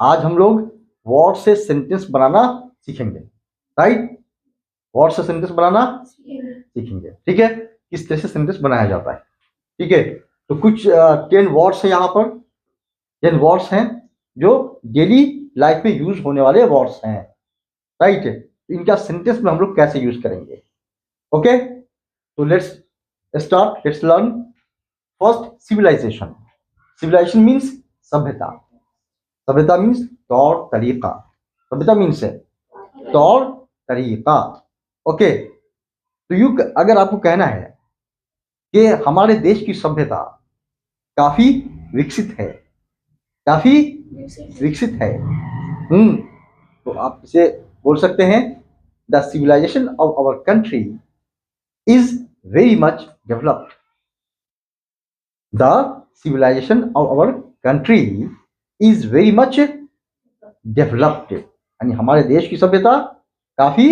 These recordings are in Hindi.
आज हम लोग वर्ड से सेंटेंस बनाना सीखेंगे, राइट। वर्ड से सेंटेंस बनाना सीखेंगे, ठीक है। किस तरह से सेंटेंस बनाया जाता है, ठीक है। तो कुछ 10 वर्ड्स है यहाँ पर, 10 वर्ड्स हैं जो डेली लाइफ में यूज होने वाले वर्ड्स हैं, राइट। इनका सेंटेंस में हम लोग कैसे यूज करेंगे, ओके। तो let's start, let's learn. First, civilization. Civilization means सभ्यता। सभ्यता मीन्स तौर तरीका। सभ्यता मीन्स है तौर तरीका, ओके। तो यू अगर आपको कहना है कि हमारे देश की सभ्यता काफी विकसित है, काफी विकसित है, तो आप इसे बोल सकते हैं the civilization of our country is very much developed. The civilization of our country is very much developed, यानी हमारे देश की सभ्यता काफी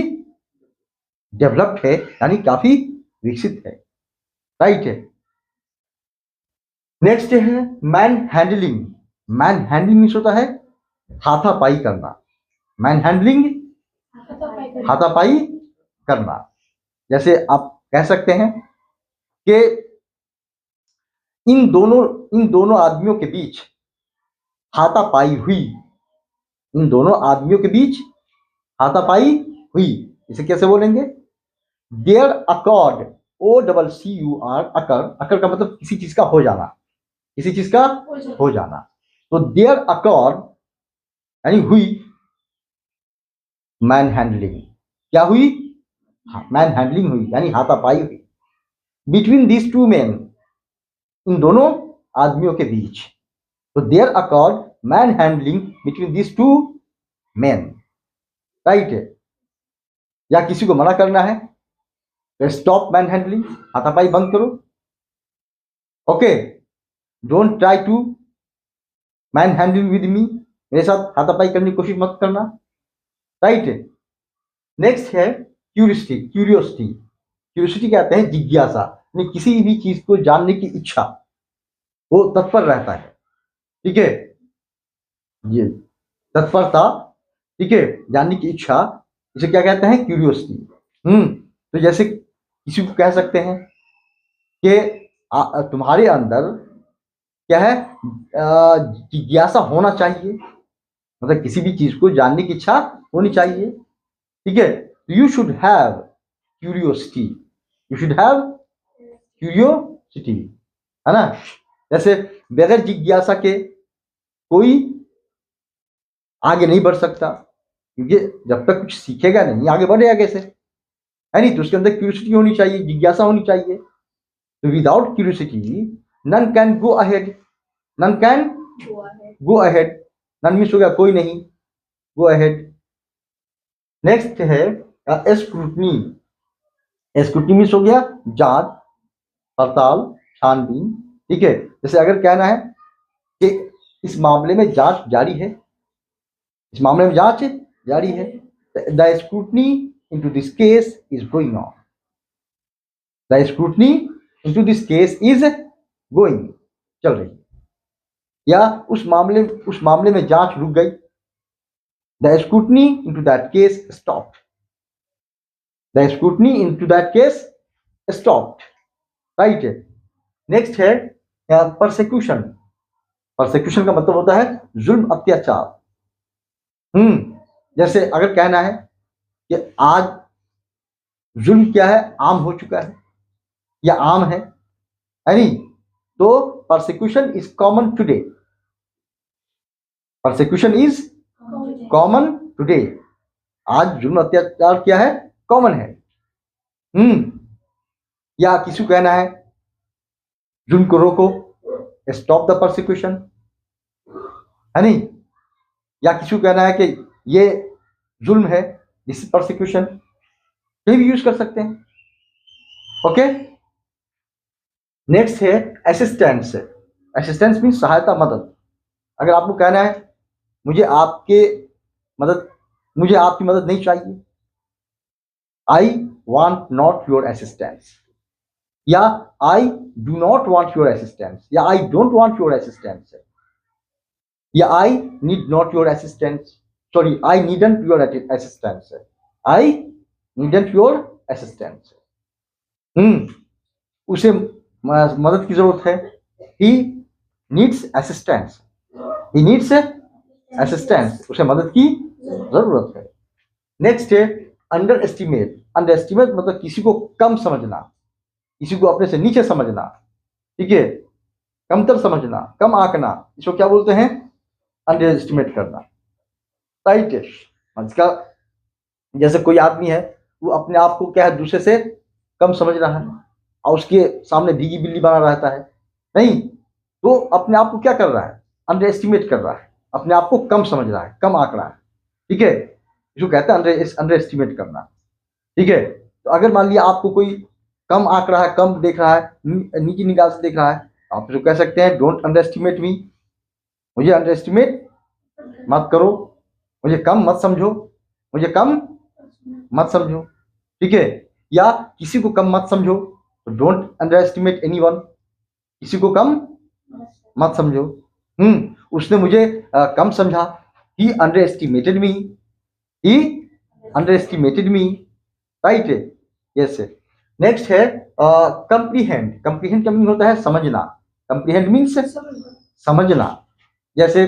डेवलप्ड है, यानी काफी विकसित है, राइट है। नेक्स्ट है man handling. Man handling means होता है हाथापाई करना। मैन हैंडलिंग हाथापाई करना। जैसे आप कह सकते हैं कि इन दोनों आदमियों के बीच हाथापाई हुई। इन दोनों आदमियों के बीच हाथापाई हुई, इसे कैसे बोलेंगे? देयर अकॉर्ड, OCCUR, अकर। अकर का मतलब किसी चीज का हो जाना, किसी चीज का हो जाना। तो देयर अकॉर्ड यानी हुई मैन हैंडलिंग। क्या हुई? मैन हैंडलिंग हुई, यानी हाथापाई हुई बिटवीन दीज टू मैन, इन दोनों आदमियों के बीच। तो there occurred manhandling between these two man, right है। या किसी को मना करना है, स्टॉप मैन हैंडलिंग, हाथापाई बंद करो, okay. Don't try to manhandling with me, मेरे साथ हाथापाई करने की कोशिश मत करना, राइट है। नेक्स्ट है क्यूरियोसिटी। क्यूरियोसिटी, क्यूरियोसिटी कहते हैं जिज्ञासा, यानी किसी भी चीज को जानने की इच्छा, वो तत्पर रहता है, ठीक है। ये तत्परता, ठीक है, जानने की इच्छा, इसे क्या कहते हैं? क्यूरियोसिटी। तो जैसे किसी को कह सकते हैं कि तुम्हारे अंदर क्या है? जिज्ञासा होना चाहिए, मतलब किसी भी चीज को जानने की इच्छा होनी चाहिए, ठीक है। You should have curiosity, you should have curiosity, है ना। जैसे बगैर जिज्ञासा के कोई आगे नहीं बढ़ सकता, क्योंकि जब तक कुछ सीखेगा नहीं आगे बढ़ेगा कैसे, है नहीं। तो उसके अंदर क्यूरियोसिटी होनी चाहिए, जिज्ञासा होनी चाहिए। तो without curiosity none can go ahead, none can go ahead. None means हो गया कोई नहीं, गो अहेड। नेक्स्ट है स्क्रूटनी। स्क्रूटनी मीन्स हो गया जांच पड़ताल, छानबीन, ठीक है। जैसे अगर कहना है कि इस मामले में जांच जारी है, इस मामले में जांच जारी है, the scrutiny into this case is going on, the scrutiny into this case is going, चल रही है। या उस मामले में जांच रुक गई, the scrutiny into that case stopped, the scrutiny into that case stopped, right है। नेक्स्ट है परसिक्यूशन। परसिक्यूशन का मतलब होता है जुल्म, अत्याचार। जैसे अगर कहना है कि आज जुल्म क्या है? आम हो चुका है या आम है नहीं, तो persecution is common today, persecution is common today. आज जुल्म अत्याचार क्या है? कॉमन है। या किसी को कहना है जुल्म को रोको, स्टॉप द परसिक्यूशन, है नहीं। या किसी को कहना है कि ये जुल्म है, दिस इज परसिक्यूशन, ये भी यूज कर सकते हैं, ओके। नेक्स्ट है असिस्टेंस। असिस्टेंस मीन सहायता, मदद। अगर आपको कहना है मुझे आपकी मदद नहीं चाहिए, I want not your assistance, या I do not want your assistance, या I don't want your assistance, या I need not your assistance, sorry I needn't your assistance, I needn't your assistance. उसे मदद की जरूरत है, he needs assistance, he needs assistance, उसे मदद की जरूरत है। नेक्स्ट है अंडर एस्टिमेट। अंडर एस्टिमेट मतलब किसी को कम समझना, किसी को अपने से नीचे समझना, ठीक है, कमतर समझना, कम आंकना, इसको क्या बोलते हैं? अंडर एस्टिमेट करना, राइट। इसका जैसे कोई आदमी है वो अपने आप को क्या है दूसरे से कम समझ रहा है और उसके सामने भीगी बिल्ली बना रहता है, नहीं, तो अपने आप को क्या कर रहा है? अंडर एस्टिमेट कर रहा है, अपने आप को कम समझ रहा है, कम आंक रहा है, ठीक है, इसको कहते हैं अंडर एस्टिमेट करना, ठीक है। तो अगर मान लिया आपको कोई कम आंक रहा है, कम देख रहा है, नीची निगाह से देख रहा है, आप इसको कह सकते हैं डोंट अंडर एस्टिमेट मी, मुझे अंडर एस्टिमेट मत करो, मुझे कम मत समझो, मुझे कम मत समझो, ठीक है। या किसी को कम मत समझो, तो डोंट अंडर एस्टिमेट एनीवन, किसी को कम मत समझो। उसने मुझे कम समझा, ही अंडर एस्टिमेटेड मी, ही अंडर एस्टिमेटेड मी, राइट, यस। नेक्स्ट है कंप्रीहेंड। कंप्रीहेंड का मीनिंग होता है समझना, कंप्रीहेंड मीन्स समझना। जैसे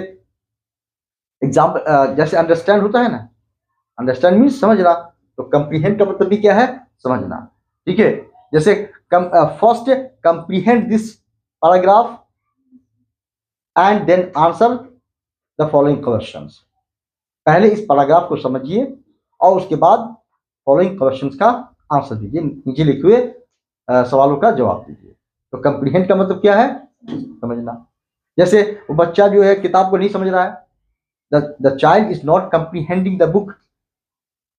एग्जाम्पल, जैसे अंडरस्टैंड होता है ना, अंडरस्टैंड मीन्स समझना, तो कंप्रीहेंड का मतलब भी क्या है? समझना, ठीक है। जैसे first comprehend this paragraph and then answer the following questions. पहले इस पैराग्राफ को समझिए और उसके बाद फॉलोइंग क्वेश्चंस का आंसर दीजिए, नीचे लिखे हुए सवालों का जवाब दीजिए। तो कंप्रीहेंड का मतलब क्या है? समझना। जैसे वो बच्चा जो है किताब को नहीं समझ रहा है, the child is not comprehending the book,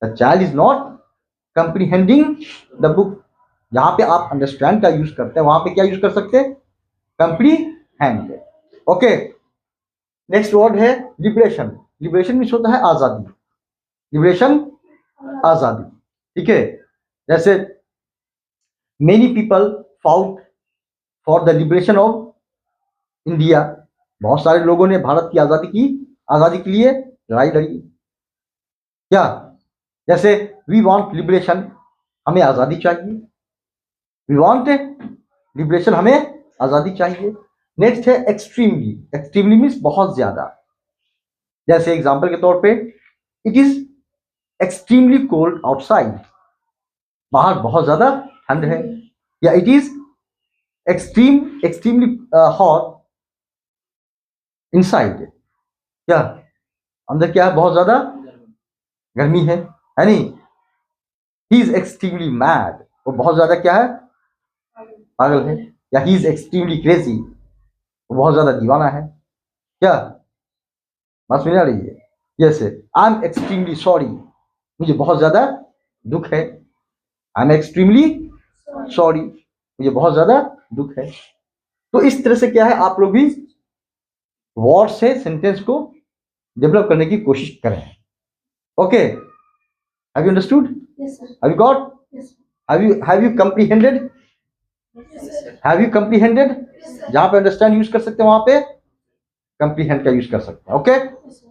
the child is not comprehending the book. जहां पे आप अंडरस्टैंड का यूज करते हैं वहां पे क्या यूज कर सकते हैं? कंप्रीहेंड। ओके, नेक्स्ट वर्ड है लिबरेशन। लिबरेशन मीन्स होता है आजादी, लिबरेशन आजादी, ठीक है। जैसे many people fought for the liberation of India, बहुत सारे लोगों ने भारत की आजादी के लिए लड़ाई लड़ी, क्या? जैसे वी वांट लिबरेशन, हमें आजादी चाहिए, वी वांट लिबरेशन, हमें आजादी चाहिए। नेक्स्ट है एक्सट्रीमली। एक्सट्रीमली मीन्स बहुत ज्यादा। जैसे एग्जांपल के तौर पे it is extremely cold outside, बाहर बहुत ज्यादा ठंड है, या it is extremely hot inside, क्या अंदर क्या है? बहुत ज्यादा गर्मी है नहीं। ही इज एक्सट्रीमली मैड, वो बहुत ज्यादा क्या है? पागल है। या ही इज एक्सट्रीमली क्रेजी, वो बहुत ज्यादा दीवाना है, क्या बात सुन आ रही है? Yes, I am extremely sorry, मुझे बहुत ज्यादा दुख है, आई एम एक्सट्रीमली सॉरी, मुझे बहुत ज्यादा दुख है। तो इस तरह से क्या है, आप लोग भी वर्ड से सेंटेंस को डेवलप करने की कोशिश करें। Okay, have you understood? Yes, sir. Have you got? Yes, sir. Have you comprehended? Yes, sir. Have you comprehended? Yes, sir. जहां पे अंडरस्टैंड यूज कर सकते हैं वहां पे कंप्रीहेंड का यूज कर सकते हैं। Okay, Yes, sir.